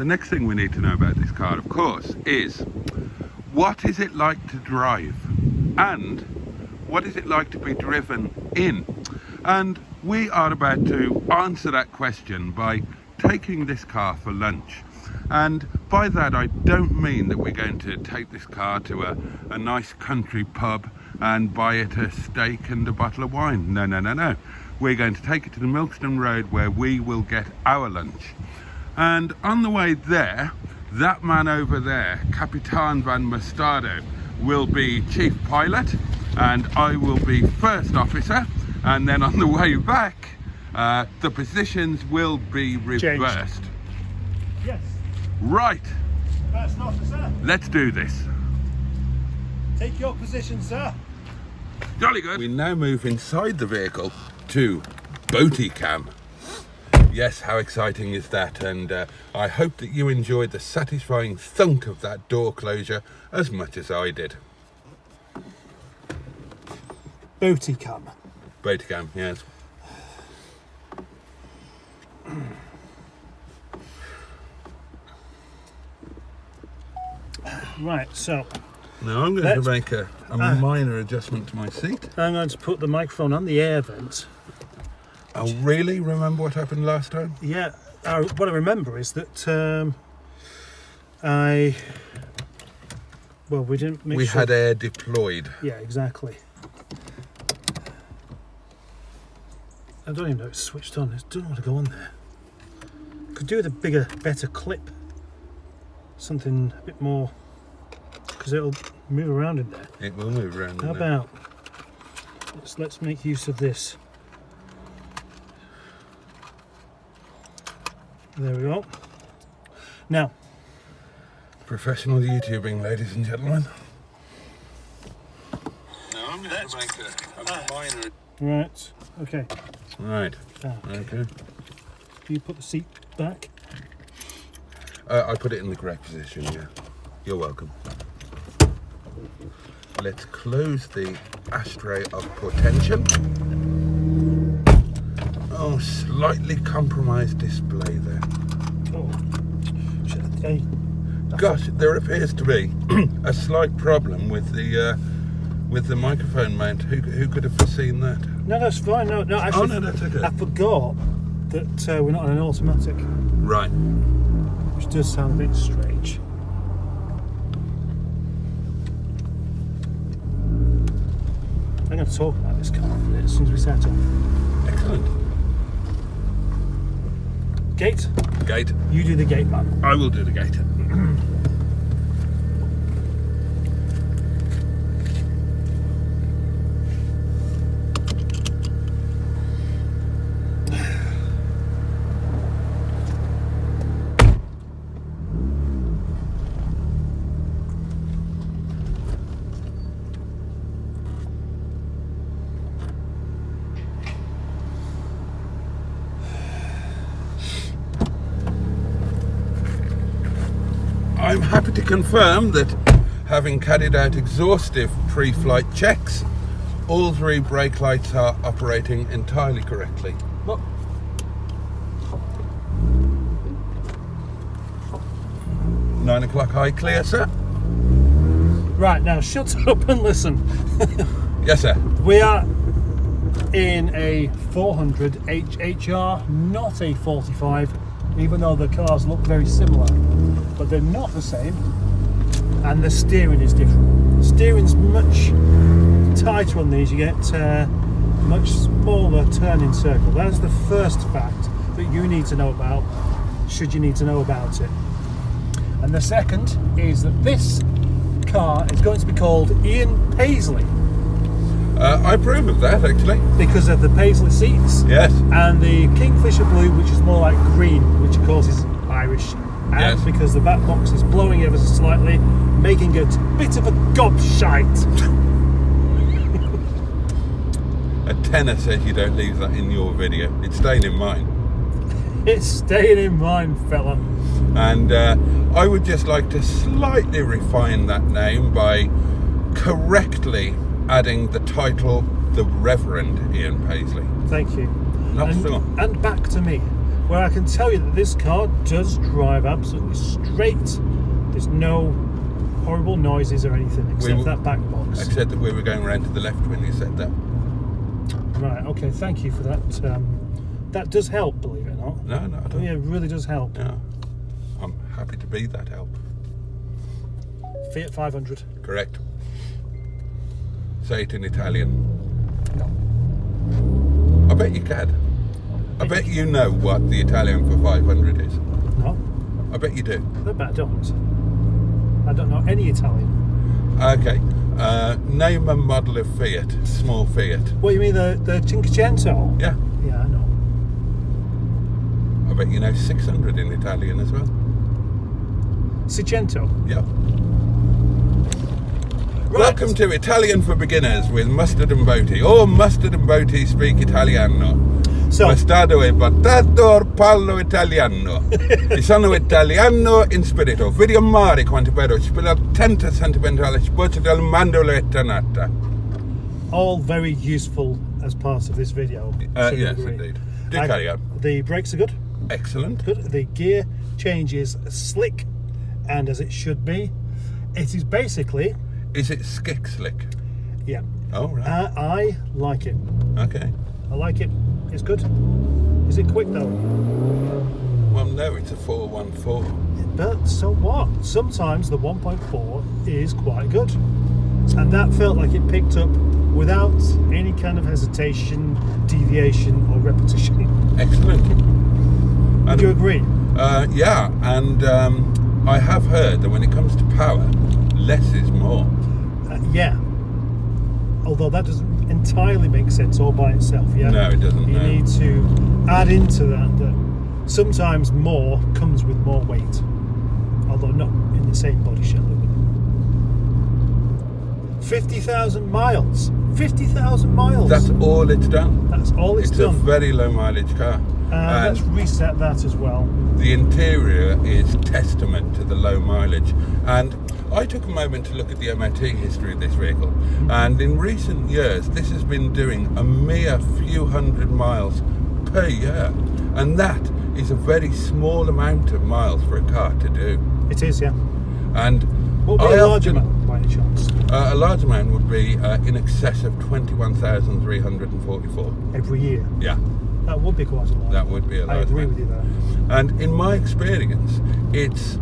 the next thing we need to know about this car, of course, is what is it like to drive and what is it like to be driven in? And we are about to answer that question by taking this car for lunch. And by that I don't mean that we're going to take this car to a nice country pub and buy it a steak and a bottle of wine. No, no, no, no. We're going to take it to the Milkston Road where we will get our lunch. And on the way there, that man over there, Capitan Van Mostardo, will be chief pilot and I will be first officer, and then on the way back the positions will be reversed. Changed. Yes. Right. First officer. Let's do this. Take your position, sir. Jolly good. We now move inside the vehicle to Boaty Cam. Yes, how exciting is that? And I hope that you enjoyed the satisfying thunk of that door closure as much as I did. Boaty Cam. Boaty Cam, yes. Right, so Now I'm going to make a minor adjustment to my seat. I'm going to put the microphone on the air vent. Oh, really? Remember what happened last time? Yeah, what I remember is that we didn't make We sure. had air deployed. Yeah, exactly. I don't even know it's switched on. I don't know what to go on there. Could do with a bigger, better clip. Something a bit more, because it'll move around in there. It will move around. How about let's make use of this. There we go. Now, professional YouTubing, ladies and gentlemen. Now I'm going to make a minor. right, okay. Right. Okay. Okay. Do you put the seat back? I put it in the correct position. Yeah. You're welcome. Let's close the ashtray of potential. Oh, slightly compromised display there. Oh, shit, hey. Gosh, there appears to be a slight problem with the microphone mount. Who could have foreseen that? No, that's fine. No, actually, Oh no, that's okay. I forgot that we're not on an automatic, Right. which does sound a bit strange. I'm going to talk about this car as soon as we settle. Excellent. Gate, Gate. you do the gate, man. I will do the gate. I'm happy to confirm that, having carried out exhaustive pre-flight checks, all three brake lights are operating entirely correctly. Look. 9 o'clock high clear, sir? Right, now shut up and listen. Yes, sir. We are in a 400 HHR, not a 45, even though the cars look very similar, but they're not the same, and the steering is different. The steering's much tighter on these. You get much smaller turning circle. That is the first fact that you need to know about, should you need to know about it. And the second is that this car is going to be called Ian Paisley. I approve of that, actually. Because of the Paisley seats. Yes. And the Kingfisher blue, which is more like green, which of course is Irish. And Yes. because the back box is blowing ever so slightly, making it a bit of a gobshite. A tenor says you don't leave that in your video. It's staying in mine. It's staying in mind, fella. And I would just like to slightly refine that name by correctly adding the title, the Reverend Ian Paisley. Thank you. Not and, so. and back to me. Well, I can tell you that this car does drive absolutely straight. There's no horrible noises or anything except that back box. Except that we were going around to the left when you said that. Right, okay, thank you for that. That does help, believe it or not. No, not at all. Yeah, it really does help. Yeah. I'm happy to be that help. Fiat 500. Correct. Say it in Italian. No. I bet you can. I bet you know what the Italian for 500 is. No. I bet you do. I bet I don't. I don't know any Italian. Okay. Name a model of Fiat, small Fiat. What, you mean the Cinquecento? Yeah. Yeah, I know. I bet you know 600 in Italian as well. Seicento. Yeah. Right. Welcome to Italian for Beginners with Mustard and Boaty. All Mustard and Boaty speak Italiano. So, Bastardo e potato parlo italiano. E sono italiano in spirito. Vedi amare quanto però spilla tanta sentimentale spazio del mandoletta nata. all very useful as part of this video. Yes, indeed. Do carry on. The brakes are good. Excellent. Good. The gear change is slick and as it should be. It is basically... Is it skick slick? Yeah. Oh, right. I like it. Okay. I like it. It's good. Is it quick though? Well, no, it's a 414. But so what? Sometimes the 1.4 is quite good. And that felt like it picked up without any kind of hesitation, deviation or repetition. Excellent. Would you agree? Yeah, and I have heard that when it comes to power, less is more. Yeah. Although that doesn't entirely make sense all by itself, yeah? No, it doesn't. You no. need to add into that sometimes more comes with more weight. Although not in the same body shell. 50,000 miles. 50,000 miles. That's all it's done. That's all it's done. It's a very low mileage car. Let's reset that as well. The interior is testament to the low mileage. And I took a moment to look at the MOT history of this vehicle. And in recent years, this has been doing a mere few hundred miles per year. And that is a very small amount of miles for a car to do. It is, yeah. And what would be a large amount, by any chance? A large amount would be in excess of 21,344. Every year? Yeah. That would be quite a lot. That would be a large I agree amount. with you there. And in my experience, it's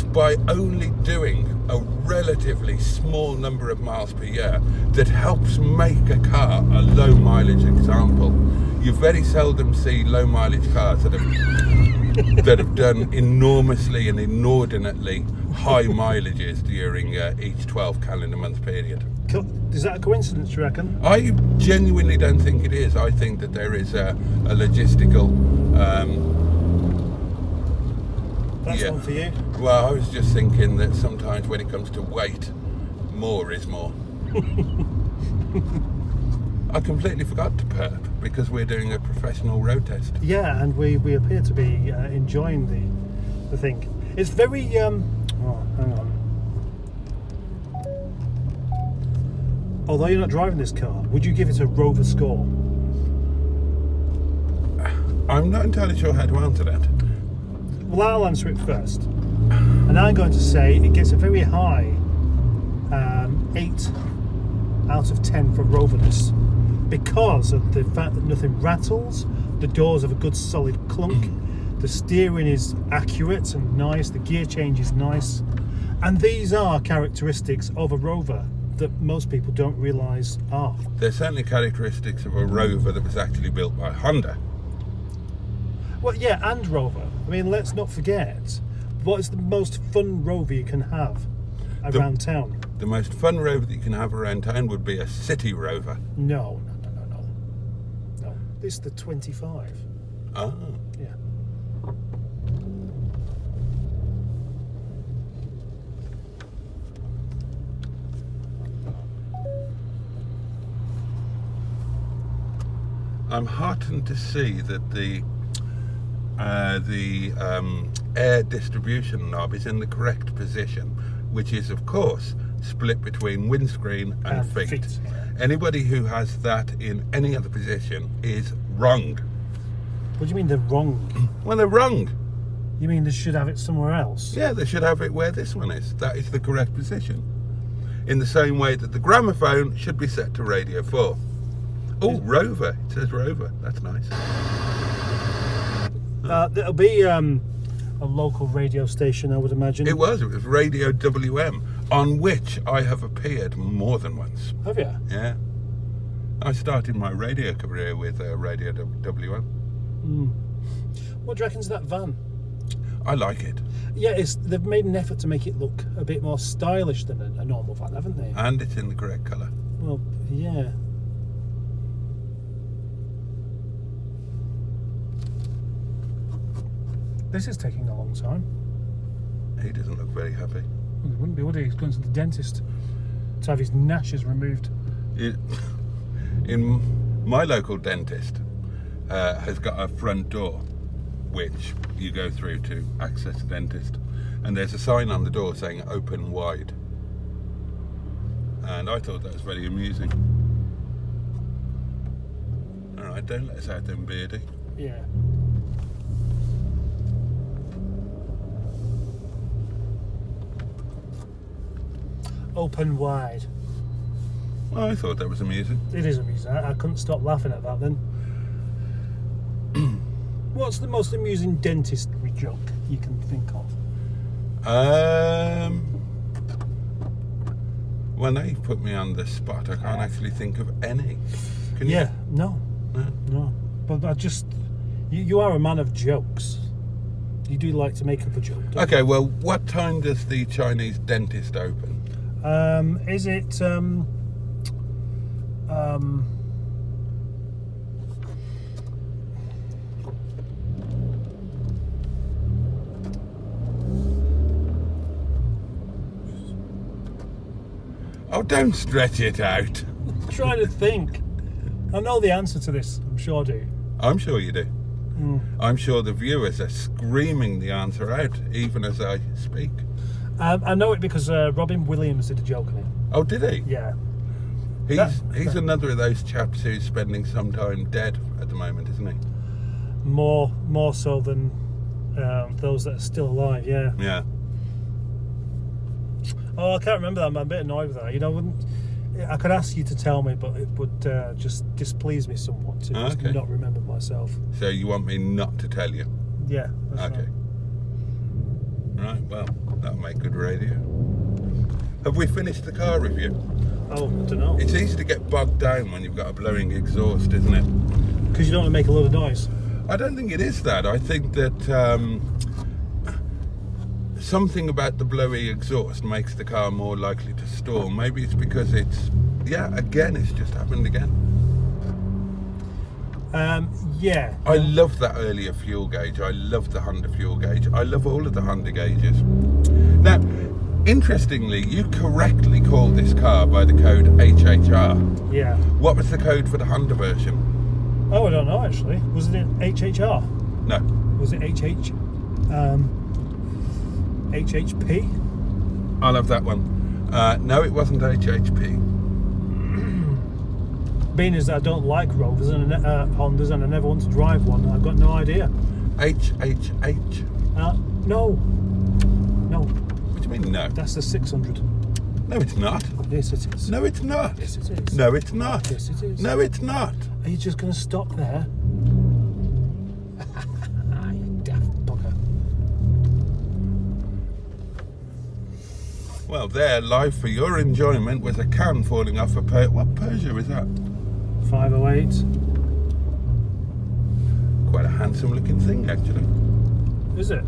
by only doing a relatively small number of miles per year that helps make a car a low mileage example. You very seldom see low mileage cars that have done enormously and inordinately high mileages during each 12 calendar month period. Is that a coincidence, do you reckon? I genuinely don't think it is. I think that there is a logistical... That's one for you. Well, I was just thinking that sometimes when it comes to weight, more is more. I completely forgot to perp because we're doing a professional road test. Yeah, and we appear to be enjoying the thing. It's very... oh, hang on. Although you're not driving this car, would you give it a Rover score? I'm not entirely sure how to answer that. Well, I'll answer it first. And I'm going to say it gets a very high 8 out of 10 for Roverness because of the fact that nothing rattles, the doors have a good solid clunk, the steering is accurate and nice, the gear change is nice, and these are characteristics of a Rover that most people don't realise are. There's certainly characteristics of a Rover that was actually built by Honda. Well, yeah, and Rover. I mean, let's not forget, what is the most fun Rover you can have around town? The most fun Rover that you can have around town would be a city Rover. No. This is the 25. Ah. Yeah. I'm heartened to see that the air distribution knob is in the correct position, which is of course split between windscreen and feet. Anybody who has that in any other position is wrong. What do you mean they're wrong? Well, they're wrong. You mean they should have it somewhere else? Yeah, they should have it where this one is. That is the correct position. In the same way that the gramophone should be set to radio 4. Oh, Rover. It says Rover. That's nice. There'll be a local radio station, I would imagine. It was Radio WM, on which I have appeared more than once. Have you? Yeah. I started my radio career with Radio WM. What do you reckon's that van? I like it. Yeah, they've made an effort to make it look a bit more stylish than a normal van, haven't they? And it's in the correct colour. Well, yeah. This is taking a long time. He doesn't look very happy. Well, he wouldn't be, would he? He's going to the dentist to have his gnashes removed. In my local dentist has got a front door which you go through to access the dentist, and there's a sign on the door saying open wide, and I thought that was very amusing. Alright, don't let us out then, Beardy. Yeah. Open wide. Well, I thought that was amusing. It is amusing. I couldn't stop laughing at that then. What's the most amusing dentistry joke you can think of? Well, now you've put me on the spot. I can't actually think of any. Can you? Yeah, no. But I just... You are a man of jokes. You do like to make up a joke, don't Okay, well, what time does the Chinese dentist open? Is it... Oh, don't stretch it out. I'm trying to think. I know the answer to this. I'm sure I do. I'm sure you do. I'm sure the viewers are screaming the answer out, even as I speak. I know it because Robin Williams did a joke on it. Oh, did he? Yeah. He's another of those chaps who's spending some time dead at the moment, isn't he? More so than those that are still alive, yeah. Yeah. Oh, I can't remember that. I'm a bit annoyed with that. You know, I could ask you to tell me, but it would just displease me somewhat to just not remember myself. So you want me not to tell you? Yeah, that's okay. Right, well, that'll make good radio. Have we finished the car review? Oh, I don't know. It's easy to get bogged down when you've got a blowing exhaust, isn't it? Because you don't want to make a lot of noise. I don't think it is that. I think that something about the blowy exhaust makes the car more likely to stall. Maybe it's because it's just happened again. Yeah. I love that earlier fuel gauge. I love the Honda fuel gauge. I love all of the Honda gauges. Now, interestingly, you correctly called this car by the code HHR. Yeah. What was the code for the Honda version? Oh, I don't know actually. Was it HHR? No. Was it HHP? I'll have that one. No, it wasn't HHP. Being as I don't like Rovers and Hondas and I never want to drive one, I've got no idea. HHH. No. What do you mean no? That's the 600. No, it's not. Yes, it is. No, it's not. Yes, it is. No, it's not. Yes, it is. No, it's not. Are you just going to stop there? You daft bugger. Well, there, live for your enjoyment, was a can falling off a what Peugeot is that? 508. Quite a handsome looking thing, actually. Is it?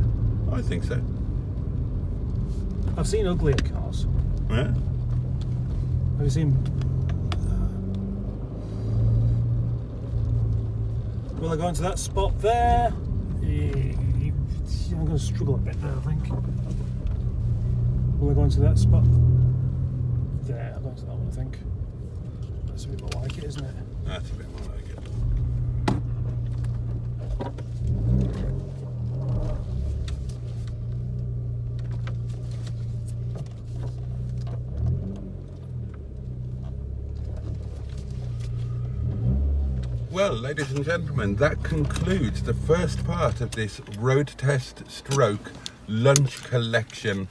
I think so. I've seen uglier cars. Yeah. Have you seen... Will I go into that spot there? I'm going to struggle a bit there, I think. Will I go into that spot? There, I'll go into that one, I think. That's a bit more like it, isn't it? That's a bit more like it. Well, ladies and gentlemen, that concludes the first part of this road test stroke lunch collection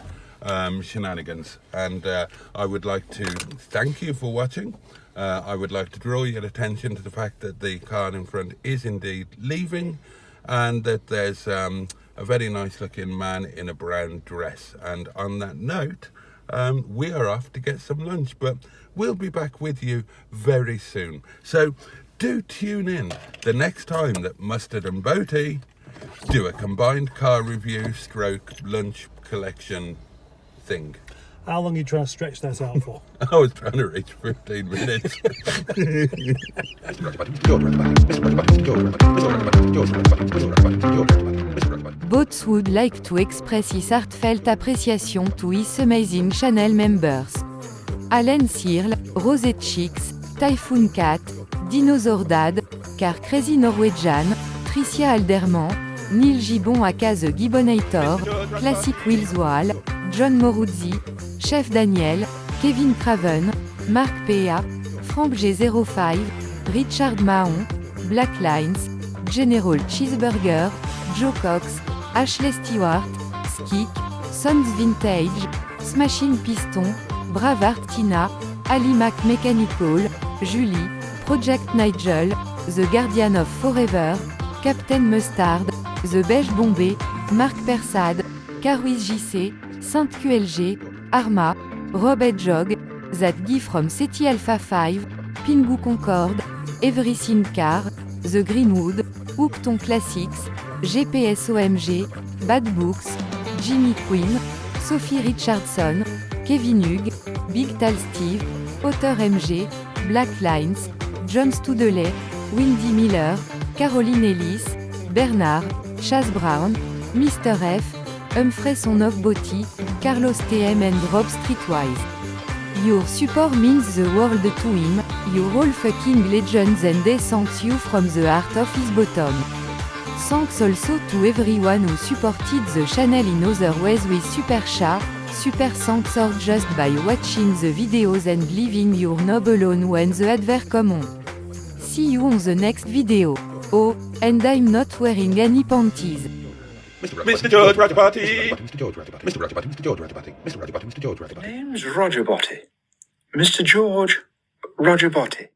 shenanigans, and I would like to thank you for watching. I would like to draw your attention to the fact that the car in front is indeed leaving, and that there's a very nice looking man in a brown dress. And on that note, we are off to get some lunch, but we'll be back with you very soon. So do tune in the next time that Mustard and Boaty do a combined car review stroke lunch collection thing. How long are you trying to stretch that out for? I was trying to reach 15 minutes. Boats would like to express his heartfelt appreciation to his amazing channel members. Alan Searle, Rosé Chicks, Typhoon Cat, Dinosaur Dad, Car Crazy Norwegian, Tricia Alderman, Neil Gibbon aka The Gibbonator, Classic Wheels Wall, John Moruzzi, Chef Daniel, Kevin Craven, Marc P.A., Frank G05, Richard Mahon, Black Lines, General Cheeseburger, Joe Cox, Ashley Stewart, Skik, Sons Vintage, Smashing Piston, Bravart Tina, Ali Mac Mechanical, Julie, Project Nigel, The Guardian of Forever, Captain Mustard, The Beige Bombay, Marc Persad, Caruiz JC, Sainte QLG, Arma, Rob Hedgehog, That Guy from SETI Alpha 5, Pingu Concorde, Everything Car, The Greenwood, Hookton Classics, GPS OMG, Bad Books, Jimmy Quinn, Sophie Richardson, Kevin Hugh, Big Tal Steve, Otter MG, Black Lines, John Studeley, Windy Miller, Caroline Ellis, Bernard, Chaz Brown, Mr. F, Humphrey Son of Boaty, Carlos TM and Rob Streetwise. Your support means the world to him, you're all fucking legends and he thanks you from the heart of his bottom. Thanks also to everyone who supported the channel in other ways with super chat, super thanks or just by watching the videos and leaving your knob alone when the advert come on. See you on the next video. Oh, and I'm not wearing any panties. Mr. George Rajapati! Mr. George Rajapati! Mr. Rajapati! Mr. George Rajapati! Mr. Rajapati! Mr. George Rajapati! Name's Roger Boaty. Mr. George Roger Boaty.